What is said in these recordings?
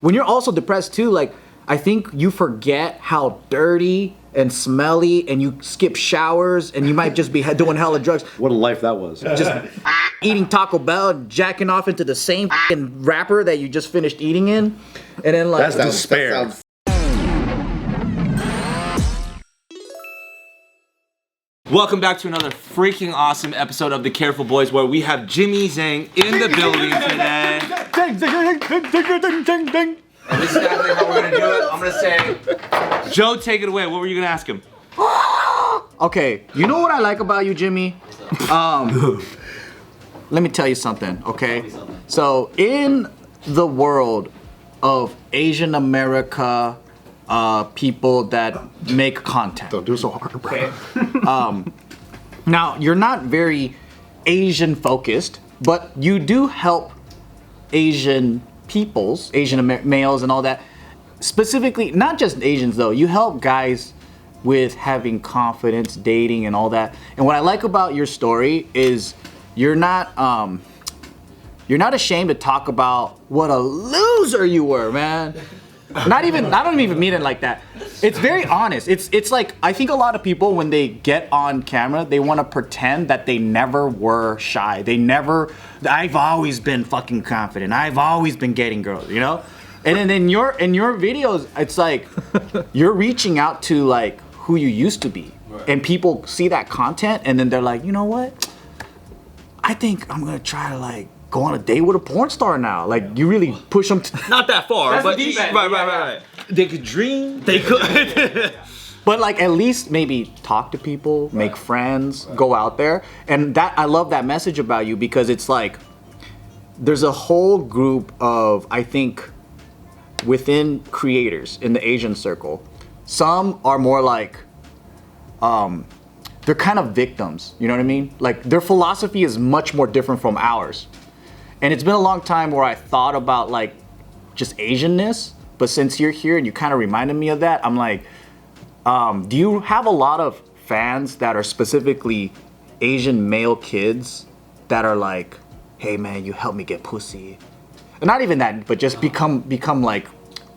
When you're also depressed too, like, I think you forget how dirty and smelly, and you skip showers, and you might just be doing hella drugs. What a life that was. Just eating Taco Bell and jacking off into the same wrapper that you just finished eating in. And then like... That's despair. Welcome back to another freaking awesome episode of The Careful Boys, where we have Jimmy Zhang in the building today. And this is exactly how we're gonna do it. I'm gonna say, Joe, take it away. What were you gonna ask him? Okay, you know what I like about you, Jimmy? Let me tell you something, okay? So in the world of Asian America, people that make content. Don't do so hard, bro. Okay. Now, you're not very Asian focused, but you do help Asian peoples, Asian males and all that. Specifically, not just Asians though, you help guys with having confidence, dating and all that. And what I like about your story is you're not ashamed to talk about what a loser you were, man. I don't even mean it like that. It's very honest. It's like, I think a lot of people, when they get on camera, they want to pretend that they never were shy. I've always been fucking confident. I've always been getting girls, you know? And then in your videos, it's like, you're reaching out to like who you used to be. Right. And people see that content and then they're like, you know what? I think I'm gonna try to like go on a date with a porn star now. Like, you really push them to... Not that far, That's but the deep end. right. They could dream. They could. But like, at least maybe talk to people, make friends, go out there. And that, I love that message about you, because it's like, there's a whole group of, I think, within creators in the Asian circle, some are more like, they're kind of victims, you know what I mean? Like, their philosophy is much more different from ours. And it's been a long time where I thought about like just Asianness, but since you're here and you kind of reminded me of that, I'm like, do you have a lot of fans that are specifically Asian male kids that are like, hey man, you helped me get pussy? And not even that, but just become like,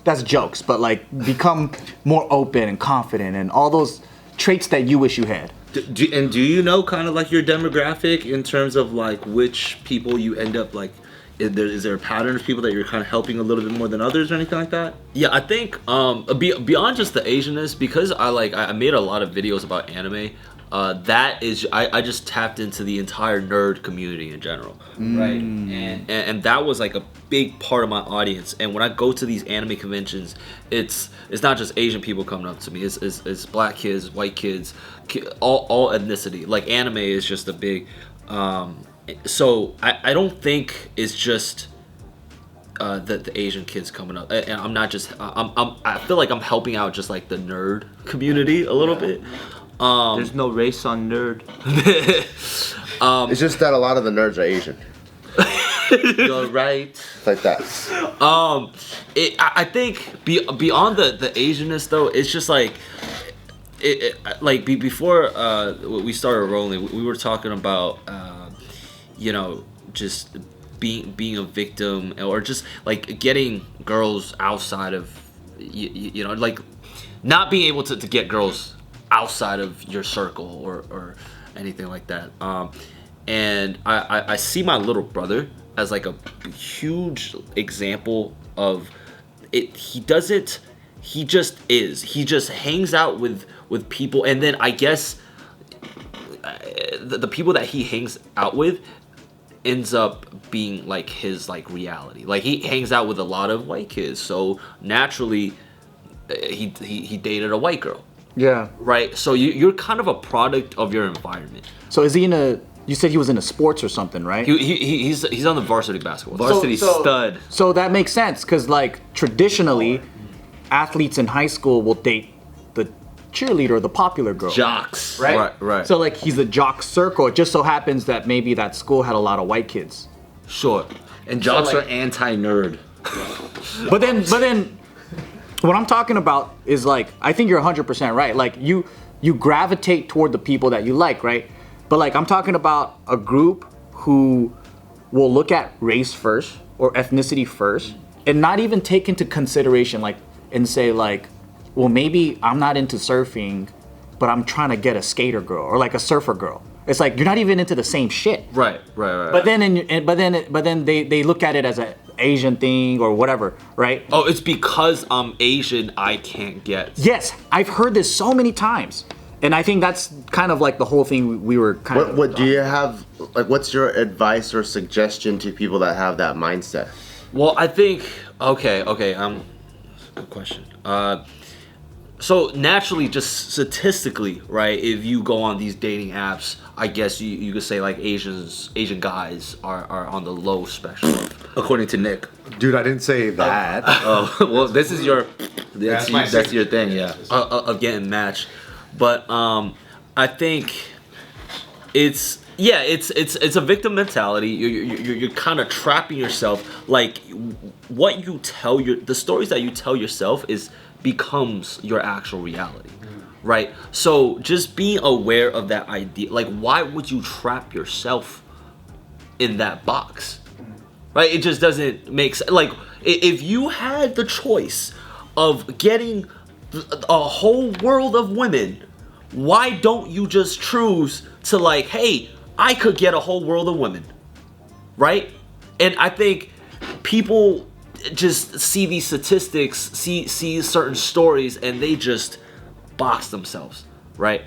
that's jokes, but like become more open and confident and all those traits that you wish you had. Do you know kind of like your demographic in terms of like which people you end up like, is there a pattern of people that you're kind of helping a little bit more than others or anything like that? Yeah, I think beyond just the Asianness, because I made a lot of videos about anime, that is, I just tapped into the entire nerd community in general, right? And that was like a big part of my audience. And when I go to these anime conventions, it's not just Asian people coming up to me. It's black kids, white kids, all ethnicity. Like, anime is just a big. So I don't think it's just the Asian kids coming up. And I'm not just. I feel like I'm helping out just like the nerd community a little bit. There's no race on nerd. It's just that a lot of the nerds are Asian. You're right. It's like that. I think beyond the Asianness though, it's just like, before we started rolling, we were talking about just being a victim, or just like getting girls outside of like not being able to get girls outside of your circle or anything like that. And I see my little brother as like a huge example of it. He just is. He just hangs out with people, and then I guess the people that he hangs out with ends up being like his like reality. Like, he hangs out with a lot of white kids, so naturally he dated a white girl. Yeah. Right. So you're kind of a product of your environment. So is he you said he was into sports or something, right? He's on the varsity basketball. Varsity stud. So that makes sense, because like traditionally, athletes in high school will date the cheerleader, the popular girl. Jocks. Right. So like, he's a jock circle. It just so happens that maybe that school had a lot of white kids. Sure. And jocks are anti-nerd. But then what I'm talking about is like, I think you're 100% right. Like, you gravitate toward the people that you like, right? But like, I'm talking about a group who will look at race first or ethnicity first, and not even take into consideration like and say like, well, maybe I'm not into surfing, but I'm trying to get a skater girl or like a surfer girl. It's like you're not even into the same shit. Right. But then they look at it as an Asian thing or whatever, right? Oh, it's because I'm Asian, I can't get. Yes, I've heard this so many times, and I think that's kind of like the whole thing we were kind of. What do you have? Like, what's your advice or suggestion to people that have that mindset? Well, I think okay. Good question. So naturally, just statistically, right? If you go on these dating apps, I guess you could say like Asian guys are on the low spectrum, according to Nick. Dude, I didn't say that. Oh, well, this is your that's your thing, yeah. Of getting matched, but I think it's a victim mentality. You're kind of trapping yourself. Like what you tell the stories that you tell yourself becomes your actual reality, right? So just being aware of that idea. Like, why would you trap yourself in that box, right? It just doesn't make sense. Like, if you had the choice of getting a whole world of women, why don't you just choose to like, hey, I could get a whole world of women, right? And I think people just see these statistics, see certain stories, and they just box themselves, right?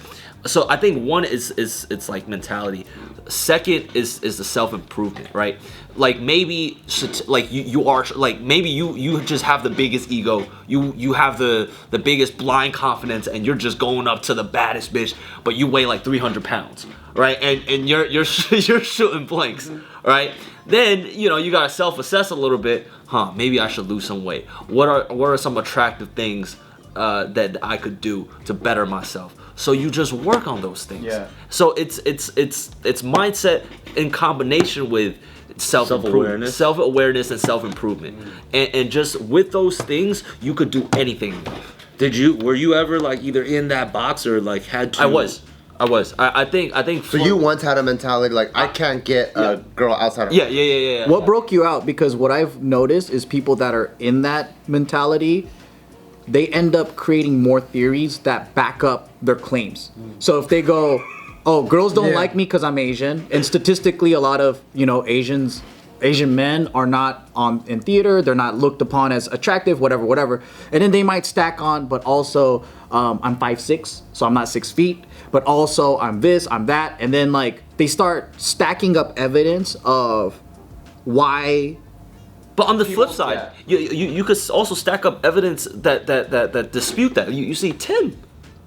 So I think one is it's like mentality. Second is the self-improvement, right? Like maybe like you are like maybe you just have the biggest ego, you have the biggest blind confidence, and you're just going up to the baddest bitch, but you weigh like 300 pounds, right? And you're shooting blanks, right? Then you gotta self-assess a little bit. Maybe I should lose some weight. What are some attractive things that I could do to better myself? So you just work on those things. Yeah. So it's mindset in combination with self-awareness and self-improvement. And just with those things, you could do anything in life. Were you ever like either in that box or like had to? I was. I think. So you once had a mentality like I can't get a girl outside of. Yeah. What broke you out? Because what I've noticed is people that are in that mentality, they end up creating more theories that back up their claims. So if they go, oh, girls don't like me because I'm Asian, and statistically a lot of Asian men are not in theater, they're not looked upon as attractive, whatever. And then they might stack on, but also I'm 5'6", so I'm not 6 feet, but also I'm this, I'm that, and then like they start stacking up evidence of why. But on the flip side, you could also stack up evidence that dispute that. You see Tim,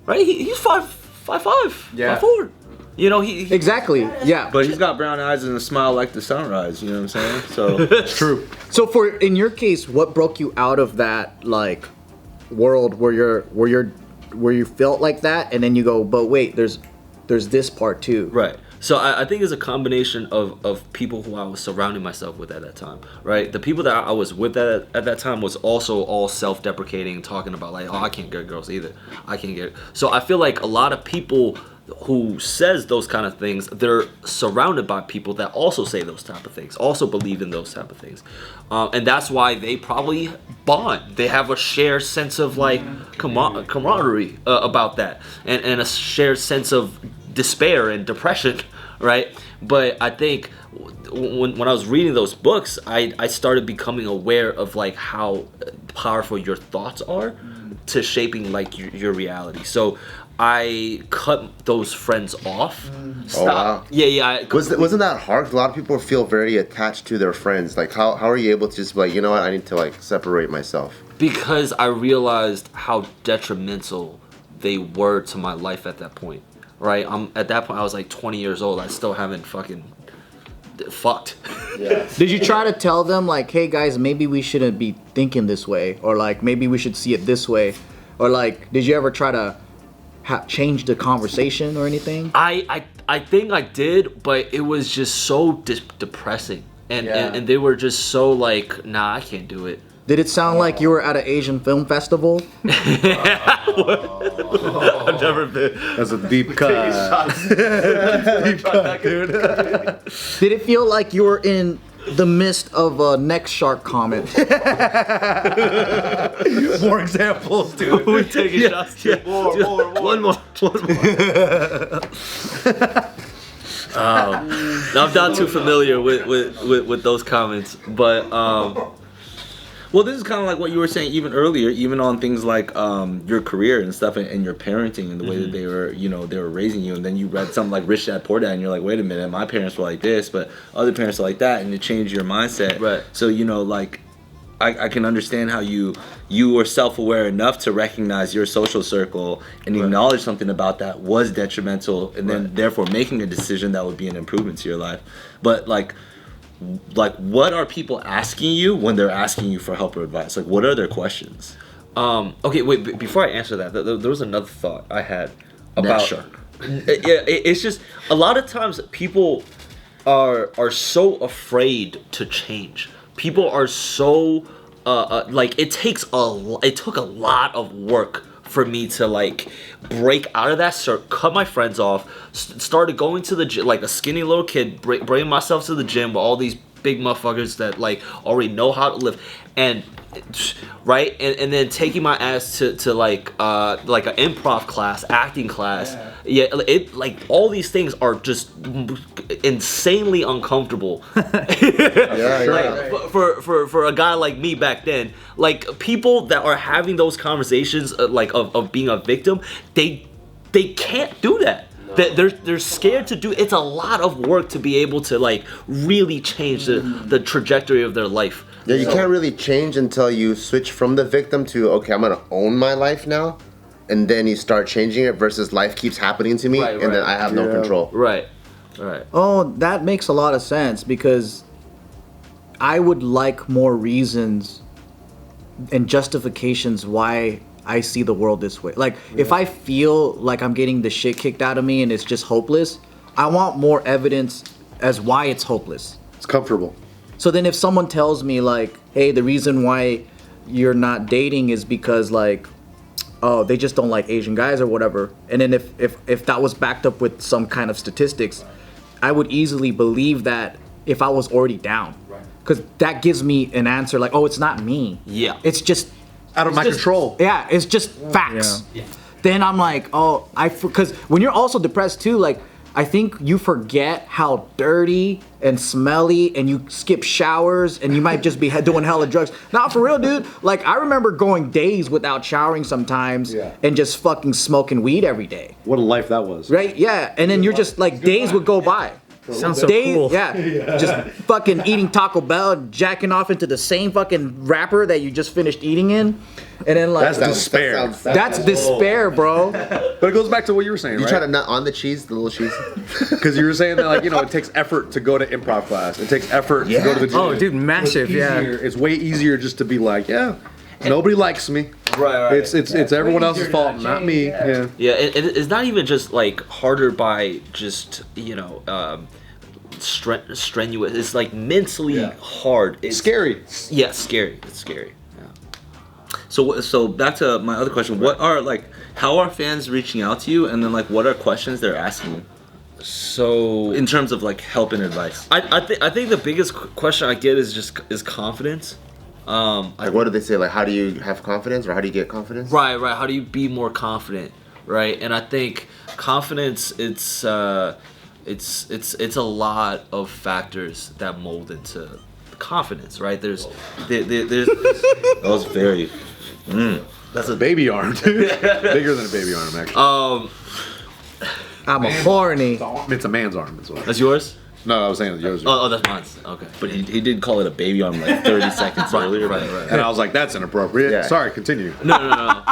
right? He's 5'5", 5'4". He exactly, yeah. But he's got brown eyes and a smile like the sunrise. You know what I'm saying? So It's true. So in your case, what broke you out of that like world where you felt like that, and then you go, but wait, there's this part too. Right. So I think it's a combination of people who I was surrounding myself with at that time, right? The people that I was with at that time was also all self-deprecating, talking about like, oh, I can't get girls either. I can't get. So I feel like a lot of people who says those kind of things, they're surrounded by people that also say those type of things, also believe in those type of things. And that's why they probably bond. They have a shared sense of like camaraderie about that, and a shared sense of despair and depression, right? But I think when I was reading those books, I started becoming aware of like how powerful your thoughts are to shaping like your reality. So I cut those friends off. Oh, wow. Yeah. Wasn't that hard? A lot of people feel very attached to their friends. Like, how are you able to just be like, you know what, I need to like separate myself? Because I realized how detrimental they were to my life at that point. Right? At that point, I was like 20 years old. I still haven't fucking fucked. Yeah. Did you try to tell them like, hey guys, maybe we shouldn't be thinking this way, or like maybe we should see it this way, or like, did you ever try to change the conversation or anything? I think I did, but it was just so depressing, and they were just so like, nah, I can't do it. Did it sound like you were at an Asian film festival? I've never been. That's a deep cut. Deep cut, dude. Did it feel like you were in the midst of a neck shark comment. More examples, dude. We taking shots. Yeah. One more. I'm not too familiar with those comments, but Well, this is kind of like what you were saying even earlier, even on things like your career and stuff, and your parenting and the way that they were, they were raising you. And then you read something like Rich Dad Poor Dad, and you're like, wait a minute, my parents were like this, but other parents are like that, and it changed your mindset. Right. So like, I can understand how you were self-aware enough to recognize your social circle and acknowledge something about that was detrimental, and then therefore making a decision that would be an improvement to your life. But like what are people asking you when they're asking you for help or advice? Like, what are their questions? okay, wait. Before I answer that, there was another thought I had about. Shark. It's just a lot of times people are so afraid to change. People are so like it took a lot of work for me to like break out of that circle, cut my friends off, started going to the gym like a skinny little kid, bringing myself to the gym with all these big motherfuckers that like already know how to live, and right, and then taking my ass to like an improv class, acting class. It like all these things are just insanely uncomfortable. Like, for a guy like me back then, like people that are having those conversations like of being a victim, they can't do that. They're scared to do. It's a lot of work to be able to like really change the trajectory of their life. Yeah, you can't really change until you switch from the victim to, okay, I'm gonna own my life now, and then you start changing it versus life keeps happening to me, and then I have no control. Right. Oh, that makes a lot of sense because I would like more reasons and justifications why I see the world this way. Like, if I feel like I'm getting the shit kicked out of me and it's just hopeless, I want more evidence as why it's hopeless. It's comfortable. So then if someone tells me like, hey, the reason why you're not dating is because like, oh, they just don't like Asian guys or whatever. And then if that was backed up with some kind of statistics, I would easily believe that if I was already down. Because that gives me an answer like, oh, it's not me. Yeah. It's just Out of my control. Yeah, it's just facts. Yeah. Then I'm like, oh, because when you're also depressed too, like, I think you forget how dirty and smelly, and you skip showers, and you might just be doing hella drugs. Nah, for real, dude. Like, I remember going days without showering sometimes, and just fucking smoking weed every day. What a life that was. Right? Yeah. And then you're just like, days would go by. Sounds so cool. Yeah, just fucking eating Taco Bell, jacking off into the same fucking wrapper that you just finished eating in, and then like That's despair. That's despair, bro. But it goes back to what you were saying, You right? try to nut on the cheese, the little cheese. Because you were saying that, like, it takes effort to go to improv class. It takes effort to go to the gym. Oh, dude, massive, yeah. It's way easier just to be like, nobody likes me. Right. It's everyone else's fault, not me. Yeah. Yeah, it's not even just like harder by just strenuous. It's like mentally hard. It's Scary. Yeah, scary. It's scary. Yeah. So back to my other question. What are how are fans reaching out to you, and then what are questions they're asking you? So In terms of help and advice. I think the biggest question I get is confidence. What do they say? Like, how do you have confidence, or how do you get confidence? Right. How do you be more confident? Right. And I think confidence, it's a lot of factors that mold into confidence. Right. There's That was very. That's a baby arm, dude. Bigger than a baby arm, actually. I'm a horny. It's a man's arm. That's what. That's yours. No, I was saying it's yours. Oh, that's mine. Okay. But he did call it a baby arm 30 seconds earlier. Right. And I was like, that's inappropriate. Yeah. Sorry, continue. No.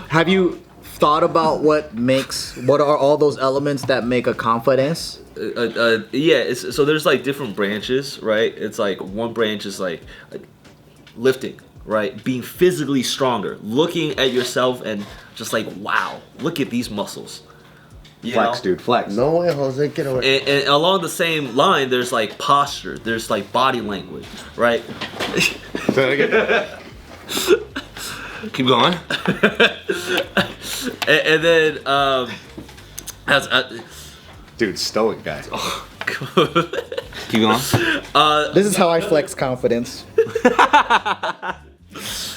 Have you thought about what are all those elements that make a confidence? Yeah. So there's different branches, right? It's one branch is lifting, right? Being physically stronger, looking at yourself and just wow, look at these muscles. You Flex, know? dude. Flex. No way, Jose, get away. And along the same line, there's posture, there's body language, right? Say that again. Keep going. and then Dude, stoic guy. Keep going. This is how I flex confidence.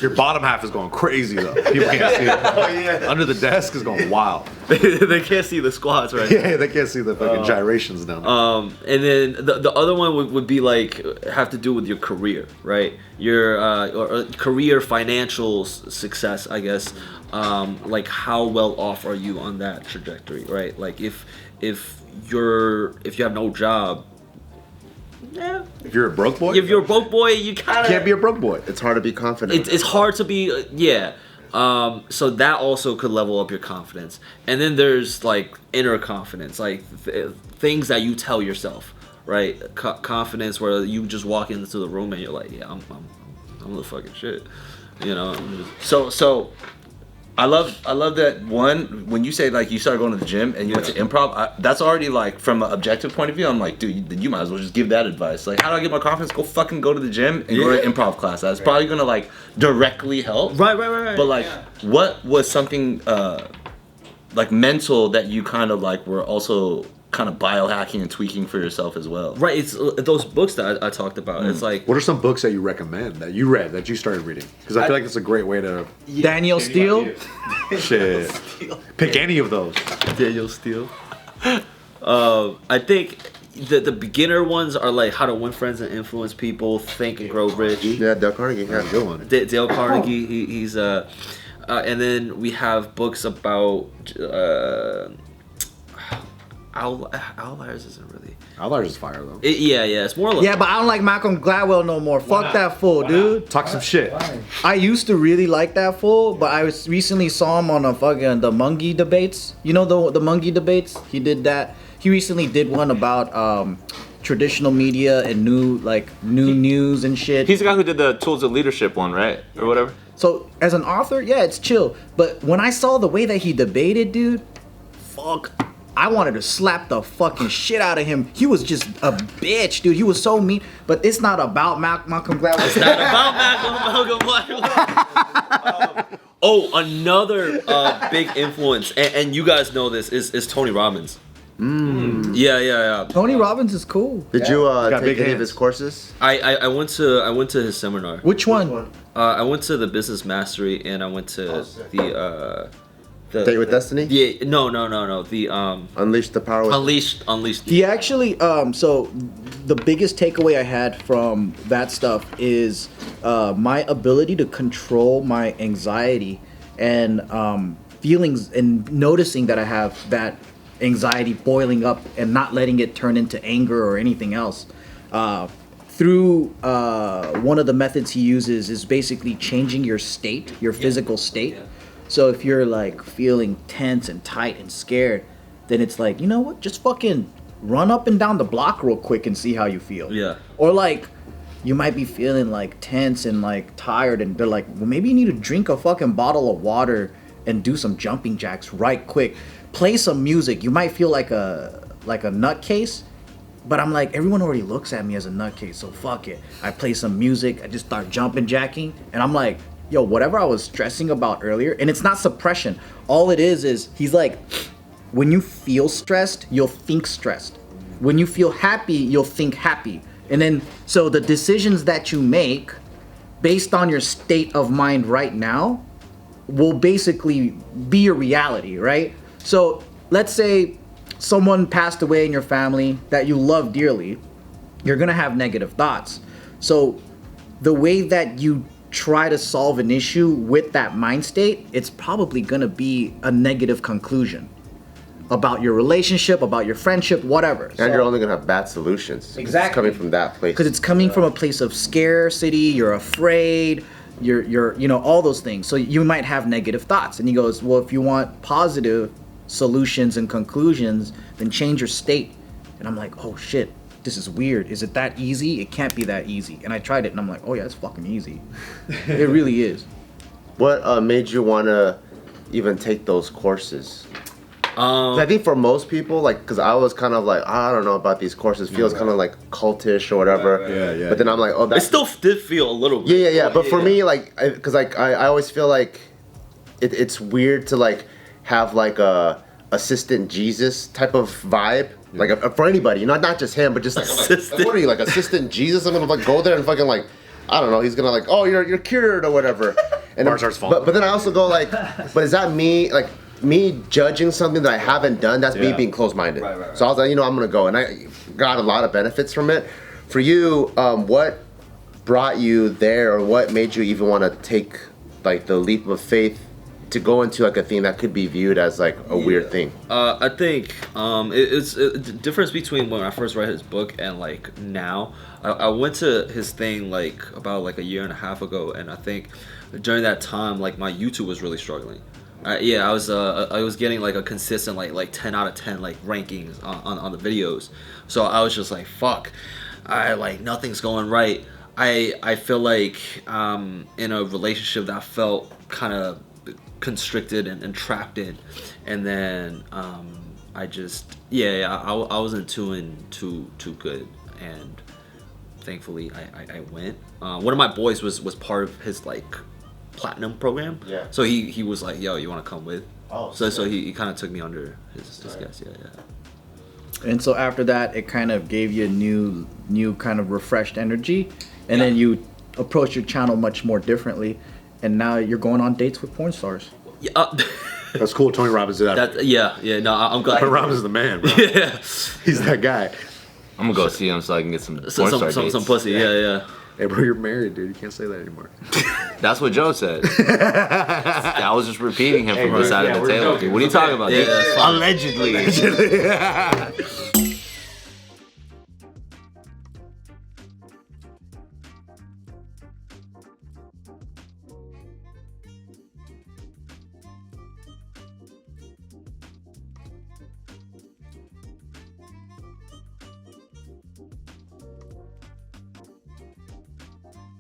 Your bottom half is going crazy though. People can't see it. Oh yeah. Under the desk is going wild. They can't see the squats, right? Yeah, they can't see the fucking gyrations down there. And then the other one would be like have to do with your career, right? Your or career, financial success, I guess. Like how well off are you on that trajectory, right? Like if you have no job. Yeah. If you're a broke boy, If you're a broke boy, you kind of can't be a broke boy. It's hard to be confident. It's hard to be, yeah. So that also could level up your confidence. And then there's like inner confidence, like things that you tell yourself, right? Confidence where you just walk into the room and you're like, yeah, I'm the fucking shit, you know. So I love that one when you say like you started going to the gym and you went to improv. That's already like from an objective point of view. I'm like, dude, you might as well just give that advice. Like, how do I get my confidence? Go to the gym and go to improv class. That's probably gonna like directly help. Right. But like, what was something like mental that you kind of like were also kind of biohacking and tweaking for yourself as well? Right. It's those books that I talked about. It's like, What are some books that you recommend that you read that you started reading? Because I feel like it's a great way to Daniel Steele. shit. Pick any of those. Daniel Steele. I think the beginner ones are like How to Win Friends and Influence People, Think and Grow Rich. Yeah, Dale Carnegie. That's a good one. Dale Carnegie. He's and then we have books about Outliers isn't really. Outliers is fire though. Yeah, it's more like. Yeah, but I don't like Malcolm Gladwell no more. Fuck that fool, dude. Talk some shit. I used to really like that fool, but I recently saw him on the Mungie debates. You know the Mungie debates? He did that. He recently did one about traditional media and new news and shit. He's the guy who did the Tools of Leadership one, right? Or whatever. So as an author, yeah, it's chill. But when I saw the way that he debated, dude, fuck. I wanted to slap the fucking shit out of him. He was just a bitch, dude. He was so mean. But it's not about Malcolm Gladwell. It's not about Malcolm Gladwell. Another big influence, and you guys know this, is Tony Robbins. Yeah. Tony Robbins is cool. Did you Got take big any of hands. his courses? I went to his seminar. Which one? I went to the Business Mastery, and I went to the Date with Destiny? Yeah, no. The Unleash the Power with Unleashed. He actually, so the biggest takeaway I had from that stuff is my ability to control my anxiety and feelings and noticing that I have that anxiety boiling up and not letting it turn into anger or anything else. Through one of the methods he uses is basically changing your state, your physical state. So if you're like feeling tense and tight and scared, then it's like, you know what? Just fucking run up and down the block real quick and see how you feel. Yeah. Or like, you might be feeling like tense and like tired, and they're like, well, maybe you need to drink a fucking bottle of water and do some jumping jacks right quick. Play some music. You might feel like a nutcase, but I'm like, everyone already looks at me as a nutcase, so fuck it. I play some music. I just start jumping jacking, and I'm like, yo, whatever I was stressing about earlier, and it's not suppression. All it is he's like, when you feel stressed, you'll think stressed. When you feel happy, you'll think happy. And then, so the decisions that you make based on your state of mind right now will basically be your reality, right? So let's say someone passed away in your family that you love dearly, you're gonna have negative thoughts. So the way that you try to solve an issue with that mind state, it's probably gonna be a negative conclusion about your relationship, about your friendship, whatever. And you're only gonna have bad solutions. Exactly. It's coming from that place. Because it's coming from a place of scarcity, you're afraid, you're you know, all those things. So you might have negative thoughts. And he goes, well, if you want positive solutions and conclusions, then change your state. And I'm like, oh shit, this is weird. Is it that easy? It can't be that easy. And I tried it and I'm like, oh yeah, it's fucking easy. It really is. What made you wanna even take those courses? I think for most people, like, because I was kind of like, I don't know about these courses. Feels kind of like cultish or whatever. Yeah. But then I'm like, oh, It that's still did feel a little bit. Yeah. But for me, like, because like I always feel like it's weird to like have like a assistant Jesus type of vibe like for anybody, not just him, but just like what are you, like Assistant Jesus? I'm gonna like go there and fucking like, I don't know. He's gonna like, oh, you're cured or whatever. And Bart starts falling. but then I also go like, but is that me like? Me judging something that I haven't done, that's me being closed-minded. Right. So I was like, I'm gonna go, and I got a lot of benefits from it. For you, what brought you there, or what made you even want to take like the leap of faith to go into like a thing that could be viewed as like a weird thing? I think it's the difference between when I first read his book and like now. I went to his thing like about like a year and a half ago, and I think during that time like my YouTube was really struggling. I was getting like a consistent like 10 out of 10 like rankings on the videos, so I was just like fuck, I like nothing's going right. I feel like in a relationship that I felt kind of constricted and trapped in, and then I just I wasn't doing too good, and thankfully I went. One of my boys was part of his like platinum program. Yeah. So he was like, yo, you want to come with? Oh. So he kind of took me under his guess. Yeah. And so after that, it kind of gave you a new kind of refreshed energy, and then you approach your channel much more differently, and now you're going on dates with porn stars. Yeah. That's cool. Tony Robbins did that. Yeah. No, I'm glad. Tony Robbins is the man, bro. Yeah. He's that guy. I'm gonna go see him so I can get some porn star dates. Some pussy. Yeah. Hey, bro, you're married, dude. You can't say that anymore. That's what Joe said. I was just repeating him from the side of the table. What are you talking about? Yeah, Allegedly.